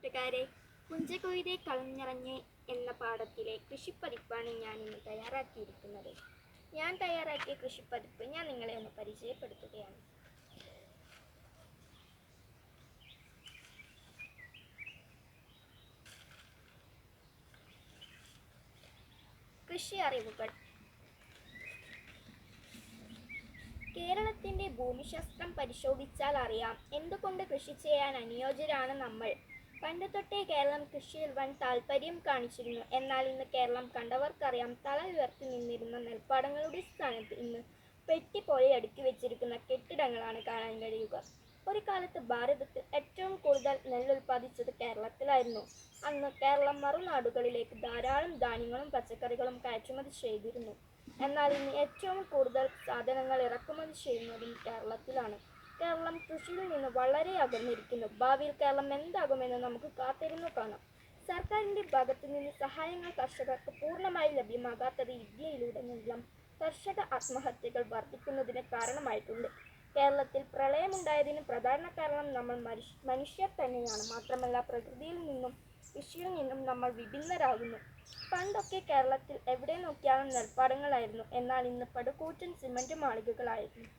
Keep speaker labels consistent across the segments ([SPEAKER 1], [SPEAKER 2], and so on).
[SPEAKER 1] കൂട്ടുകാരെ, പുഞ്ചകൊയ്തെ കളഞ്ഞിറങ്ങി എന്ന പാഠത്തിലെ കൃഷിപ്പതിപ്പാണ് ഞാൻ ഇന്ന് തയ്യാറാക്കിയിരിക്കുന്നത്. ഞാൻ തയ്യാറാക്കിയ കൃഷിപ്പതിപ്പ് ഞാൻ നിങ്ങളെ ഒന്ന് പരിചയപ്പെടുത്തുകയാണ്. കൃഷി അറിവുകൾ. കേരളത്തിന്റെ ഭൂമിശാസ്ത്രം പരിശോധിച്ചാൽ അറിയാം എന്തുകൊണ്ട് കൃഷി ചെയ്യാൻ അനുയോജ്യരാണ് നമ്മൾ. പണ്ട് തൊട്ടേ കേരളം കൃഷിയിൽ വൻ താൽപര്യം കാണിച്ചിരുന്നു. എന്നാൽ ഇന്ന് കേരളം കണ്ടവർക്കറിയാം, തല ഉയർത്തി നിന്നിരുന്ന നെൽപ്പാടങ്ങളുടെ സ്ഥാനത്ത് ഇന്ന് പെട്ടി പോലെ അടുക്കി വെച്ചിരിക്കുന്ന കെട്ടിടങ്ങളാണ് കാണാൻ കഴിയുക. ഒരു കാലത്ത് ഭാരതത്തിൽ ഏറ്റവും കൂടുതൽ നെല്ലുൽപ്പാദിച്ചത് കേരളത്തിലായിരുന്നു. അന്ന് കേരളം മറുനാടുകളിലേക്ക് ധാരാളം ധാന്യങ്ങളും പച്ചക്കറികളും കയറ്റുമതി ചെയ്തിരുന്നു. എന്നാൽ ഇന്ന് ഏറ്റവും കൂടുതൽ സാധനങ്ങൾ ഇറക്കുമതി ചെയ്യുന്നതും കേരളത്തിലാണ്. കേരളം കൃഷിയിൽ നിന്ന് വളരെ അകന്നിരിക്കുന്നു. ഭാവിയിൽ കേരളം എന്താകുമെന്ന് നമുക്ക് കാത്തിരുന്നു കാണാം. സർക്കാരിന്റെ ഭാഗത്തു നിന്ന് സഹായങ്ങൾ കർഷകർക്ക് പൂർണ്ണമായി ലഭ്യമാകാത്തത് ഇന്ത്യയിലുടനീളം കർഷക ആത്മഹത്യകൾ വർദ്ധിക്കുന്നതിന് കാരണമായിട്ടുണ്ട്. കേരളത്തിൽ പ്രളയമുണ്ടായതിന് പ്രധാന കാരണം നമ്മൾ മനുഷ്യർ തന്നെയാണ്. മാത്രമല്ല, പ്രകൃതിയിൽ നിന്നും കൃഷിയിൽ നിന്നും നമ്മൾ വിഭിന്നരാകുന്നു. പണ്ടൊക്കെ കേരളത്തിൽ എവിടെ നോക്കിയാലും നെൽപ്പാടങ്ങളായിരുന്നു. എന്നാൽ ഇന്ന് പടുകൂറ്റൻ സിമന്റ് മാളികകളായിരുന്നു.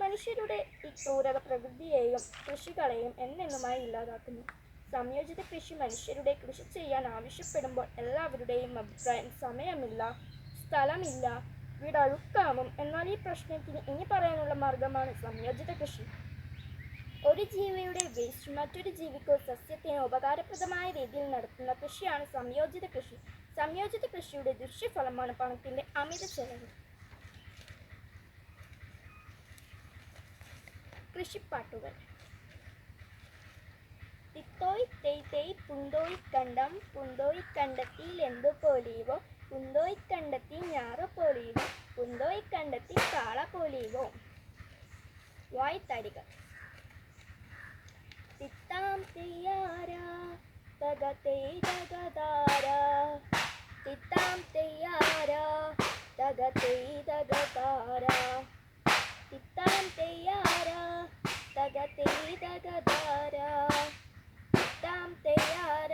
[SPEAKER 1] മനുഷ്യരുടെ ഈ ക്രൂരത പ്രകൃതിയെയും കൃഷികളെയും എന്നെന്നുമായി ഇല്ലാതാക്കുന്നു. സംയോജിത കൃഷി മനുഷ്യരുടെ കൃഷി ചെയ്യാൻ ആവശ്യപ്പെടുമ്പോൾ എല്ലാവരുടെയും അഭിപ്രായം സമയമില്ല, സ്ഥലമില്ല, വീടഴുക്കാവും. എന്നാൽ ഈ പ്രശ്നത്തിന് ഇനി പറയാനുള്ള മാർഗമാണ് സംയോജിത കൃഷി. ഒരു ജീവിയുടെ വേസ്റ്റ് മറ്റൊരു ജീവിക്കോ സസ്യത്തിനോ ഉപകാരപ്രദമായ രീതിയിൽ നടത്തുന്ന കൃഷിയാണ് സംയോജിത കൃഷി. സംയോജിത കൃഷിയുടെ ദൃശ്യഫലമാണ് പണത്തിന്റെ അമിത ചെലവ്. കൃഷിപ്പാട്ടുകൾ. തിത്തോയ് തെയ് തെയ് പുന്തോയ് കണ്ടം പുന്തോയ് കണ്ടത്തിൽ എന്തു പോലീവോ പുന്തോയ് കണ്ടത്തി ഞാറു പോലീവോ പുന്തോയ് കണ്ടത്തി കാള പോലീവോ. വായ്ത്താരികൾ. തിത്താം തെയ്യാര തക തെയ് തകതാര തിത്താം തെയ്യാര തക തെയ് തകതാര തിത്താം തെയ്യാര തക തെയ് തകതാര തിത്താം തെയ്യാര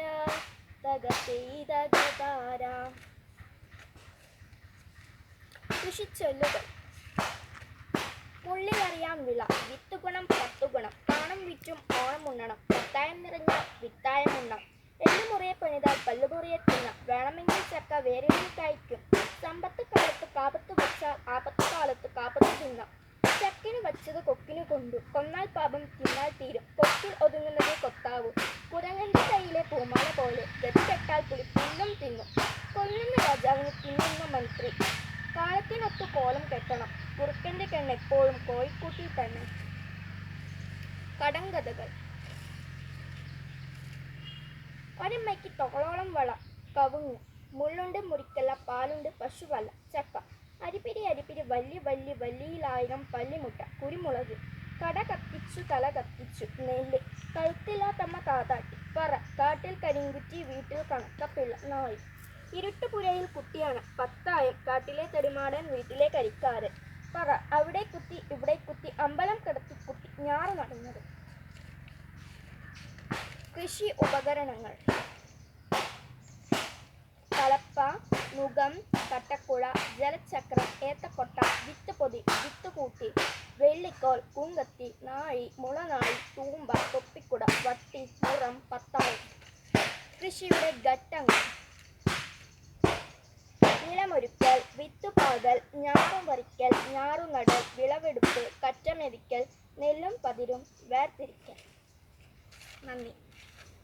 [SPEAKER 1] തക തെയ് തകതാര. കൃഷിച്ചൊല്ലുകൾ. മുള്ളിലറിയാം വിള, വിത്തുഗുണം പത്തുഗുണം, പാണം വിറ്റും ഓണം ഉണ്ണണം, പത്തായം നിറഞ്ഞ വിത്തായം ഉണ്ണാം, എല്ലുമുറിയെ പണിതാൽ പല്ലുമുറിയെ തിന്നാം, വേണമെങ്കിൽ ചക്ക വേരിൽ കഴിക്കും, സമ്പത്ത് കാലത്ത് കാപത്ത് വച്ചാൽ ആപത്ത് കാലത്ത് കാപ്പത്ത് തിന്നാം, ചക്കിന് വച്ചത് കൊക്കിന് കൊണ്ടു, കൊന്നാൽ പാപം തിന്നാൽ തീരും, കൊക്കിൽ ഒതുങ്ങുന്നത് കൊത്താവൂ, കുരങ്ങന്റെ കയ്യിലെ പൂമാല പോലെ, ഗതികെട്ടാൽ പുലിപ്പുല്ലും തിന്നും, കൊല്ലുന്ന രാജാവിന് തിന്നുന്ന മന്ത്രി, കാലത്തിനൊത്തു കോലം കെട്ടണം, കുറുക്കന്റെ കണ്ണ് എപ്പോഴും കോഴിക്കൂട്ടിൽ തന്നെ. കടങ്കഥകൾ. ഒരമ്മയ്ക്ക് തോളോളം വള, കവുങ്ങ്, മുള്ളുണ്ട് മുറിക്കല്ല, പാലുണ്ട് പശുവല്ല, ചക്ക, അരിപ്പിരി അരിപ്പിരി വല്ലി വല്ലി വല്ലിയിലായിരം പല്ലിമുട്ട, കുരുമുളക്, കട കത്തിച്ചു തല കത്തിച്ചു, നെല്ല്, കഴുത്തില്ലാത്തമ്മ താതാട്ടി, പറ, കാട്ടിൽ കരിങ്കുറ്റി വീട്ടിൽ കണക്കപ്പിള്ള, നായി, ഇരുട്ടുപുരയിൽ കുട്ടിയാണ്, പത്തായം, കാട്ടിലെ തടിമാടൻ വീട്ടിലെ കരിക്കാരൻ, പറ, അവിടെ കുത്തി ഇവിടെ കുത്തി അമ്പലം കിടത്തി കുത്തി ഞാറ് നടുന്നത്. കൃഷി ഉപകരണങ്ങൾ. കലപ്പ, നുകം, കട്ടക്കുഴ, ജലചക്രം, ഏത്തക്കൊട്ട, വിത്തുപൊതി, വിത്തുകൂട്ടി, വെള്ളിക്കോൽ, കുങ്കത്തി, നാഴി, മുളനാഴി, തൂമ്പ, തൊപ്പിക്കുട, വട്ടി, മുറം, പത്തായം. കൃഷിയുടെ ഘട്ടങ്ങൾ. നിലമൊരുക്കൽ, വിത്തുപാകൽ, ഞാറു പറിക്കൽ, ഞാറുനടൽ, വിളവെടുപ്പ്, കറ്റമെതിക്കൽ, നെല്ലും പതിരും വേർതിരിക്കൽ. നന്ദി.